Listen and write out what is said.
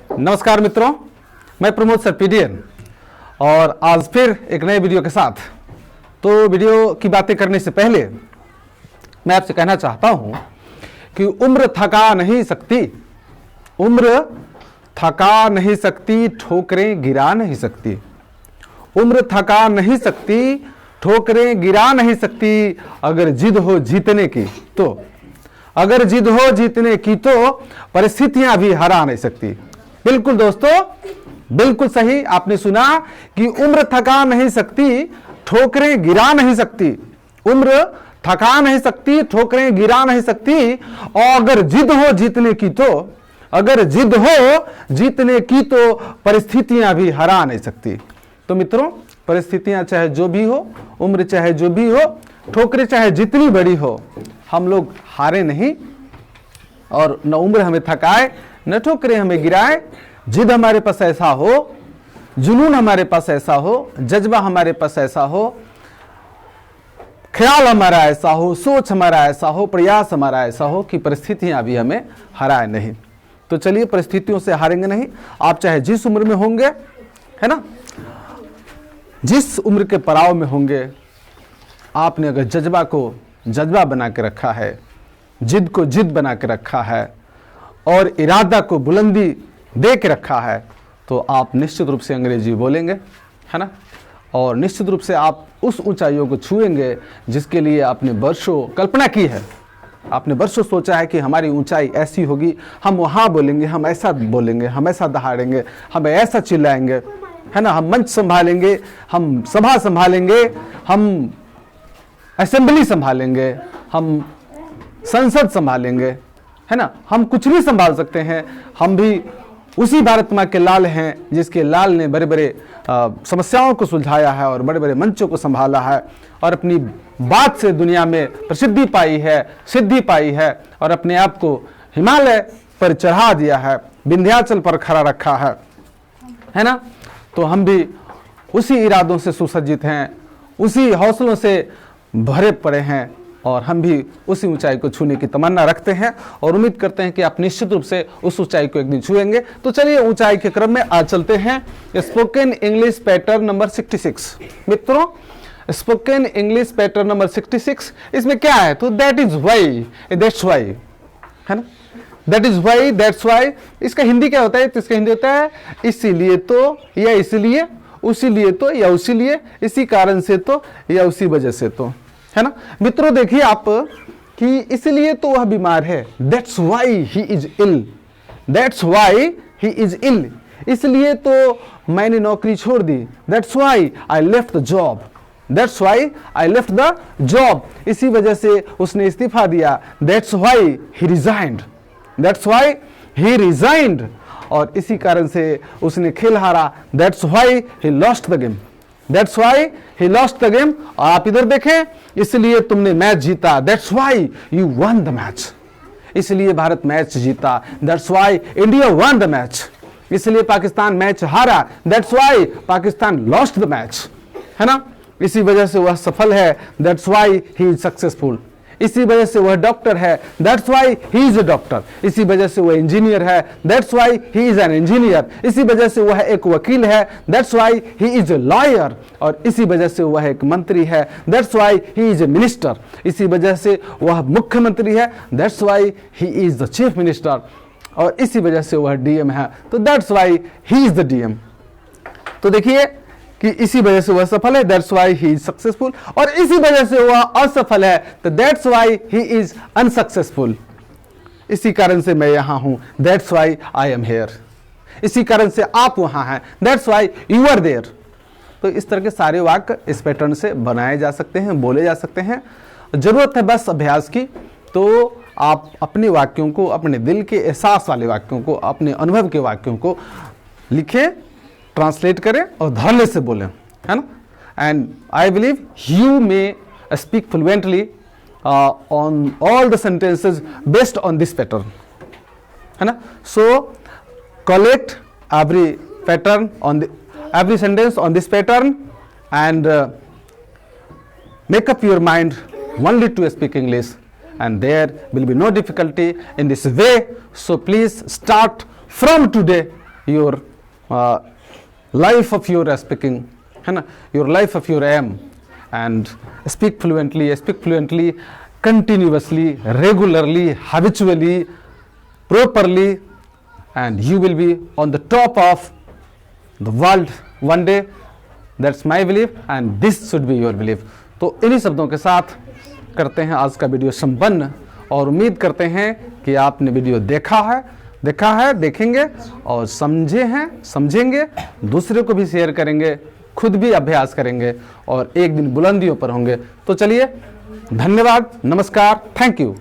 नमस्कार मित्रों, मैं प्रमोद सर पीडीएन और आज फिर एक नए वीडियो के साथ। तो वीडियो की बातें करने से पहले मैं आपसे कहना चाहता हूं कि उम्र थका नहीं सकती, उम्र थका नहीं सकती, ठोकरें गिरा नहीं सकती। उम्र थका नहीं सकती, ठोकरें गिरा नहीं सकती। अगर जिद हो जीतने की तो, अगर जिद हो जीतने की तो परिस्थितियां भी हरा नहीं सकती। बिल्कुल दोस्तों, बिल्कुल सही आपने सुना कि उम्र थका नहीं सकती, ठोकरें गिरा नहीं सकती। उम्र थका नहीं सकती, ठोकरें गिरा नहीं सकती। और अगर जिद हो जीतने की तो, अगर जिद हो जीतने की तो परिस्थितियां भी हरा नहीं सकती। तो मित्रों, परिस्थितियां चाहे जो भी हो, उम्र चाहे जो भी हो, ठोकरें चाहे जितनी बड़ी हो, हम लोग हारे नहीं। और न उम्र हमें थकाए, न ठोकरें हमें गिराए। जिद हमारे पास ऐसा हो, जुनून हमारे पास ऐसा हो, जज्बा हमारे पास ऐसा हो, ख्याल हमारा ऐसा हो, सोच हमारा ऐसा हो, प्रयास हमारा ऐसा हो कि परिस्थितियां भी हमें हराए नहीं। तो चलिए, परिस्थितियों से हारेंगे नहीं। आप चाहे जिस उम्र में होंगे, है ना, जिस उम्र के पड़ाव में होंगे, आपने अगर जज्बा को जज्बा बना के रखा है, जिद को जिद बना के रखा है और इरादा को बुलंदी दे के रखा है, तो आप निश्चित रूप से अंग्रेजी बोलेंगे, है ना, और निश्चित रूप से आप उस ऊंचाइयों को छुएंगे जिसके लिए आपने वर्षों कल्पना की है। आपने वर्षों सोचा है कि हमारी ऊंचाई ऐसी होगी, हम वहाँ बोलेंगे, हम ऐसा बोलेंगे, हम ऐसा दहाड़ेंगे, हम ऐसा चिल्लाएंगे, है ना, हम मंच संभालेंगे, हम सभा संभालेंगे, हम असेंबली संभालेंगे, हम संसद संभालेंगे, है ना, हम कुछ भी संभाल सकते हैं। हम भी उसी भारत माँ के लाल हैं जिसके लाल ने बड़े बड़े समस्याओं को सुलझाया है और बड़े बड़े मंचों को संभाला है और अपनी बात से दुनिया में प्रसिद्धि पाई है, सिद्धि पाई है और अपने आप को हिमालय पर चढ़ा दिया है, विंध्याचल पर खड़ा रखा है ना। तो हम भी उसी इरादों से सुसज्जित हैं, उसी हौसलों से भरे पड़े हैं और हम भी उसी ऊंचाई को छूने की तमन्ना रखते हैं और उम्मीद करते हैं कि आप निश्चित रूप से उस ऊंचाई को एक दिन छुएंगे। तो चलिए, ऊंचाई के क्रम में आज चलते हैं स्पोकन इंग्लिश पैटर्न नंबर 66। मित्रों, स्पोकन इंग्लिश पैटर्न नंबर 66, इसमें क्या है? तो that is why, that's why, है ना, that is why, that's why. इसका हिंदी क्या होता है? तो इसका हिंदी होता है इसीलिए तो, या इसलिए, उसीलिए तो, या उसीलिए, इसी कारण से तो, या उसी वजह से तो, है ना। मित्रों देखिए आप कि इसलिए तो वह बीमार है, that's why he is ill, that's why he is ill. इसलिए तो मैंने नौकरी छोड़ दी, that's why I left the job, that's why I left the job. इसी वजह से उसने इस्तीफा दिया, that's why he resigned, that's why he resigned. और इसी कारण से उसने खेल हारा, that's why he lost the game, that's why he lost the game. और आप इधर देखें, इसलिए तुमने मैच जीता, that's why you one the match, इसलिए भारत मैच जीता, that's why India one the match. इसलिए पाकिस्तान मैच हारा, that's Y Pakistan lost the match, है ना। इसी वजह से वह सफल है, that's why he is successful. इसी वजह से वह डॉक्टर है, that's why he is a doctor. इसी वजह से वह इंजीनियर है, that's why he is an engineer. इसी वजह से वह एक वकील है, that's why he is a lawyer. और इसी वजह से वह एक मंत्री है, that's why he is a minister. इसी वजह से वह मुख्यमंत्री है, that's why he is the chief minister. और इसी वजह से वह डीएम है, तो that's why he is the DM. तो देखिए कि इसी वजह से वह सफल है, that's why he is successful. और इसी वजह से वह असफल है, तो that's why he is unsuccessful. इसी कारण से मैं यहां हूं, that's why I am here. इसी कारण से आप वहां हैं, that's why you are there. तो इस तरह के सारे वाक्य इस पैटर्न से बनाए जा सकते हैं, बोले जा सकते हैं। जरूरत है बस अभ्यास की। तो आप अपने वाक्यों को, अपने दिल के एहसास वाले वाक्यों को, अपने अनुभव के वाक्यों को लिखें, ट्रांसलेट करें और धैर्य से बोलें, है ना। And I believe you may speak fluently on all the sentences based on this pattern, है ना। So collect every pattern on the every sentence on this pattern and make up your mind only to speak English, and there will be no difficulty in this way. So please start from today your life of your speaking, है ना, your life of your aim, and speak fluently, continuously, regularly, habitually, properly, and you will be on the top of the world one day. That's my belief and this should be your belief. तो इन्हीं शब्दों के साथ करते हैं आज का video संपन्न, और उम्मीद करते हैं कि आपने वीडियो देखा है, देखेंगे और समझेंगे, दूसरे को भी शेयर करेंगे, खुद भी अभ्यास करेंगे और एक दिन बुलंदियों पर होंगे। तो चलिए, धन्यवाद, नमस्कार, थैंक यू।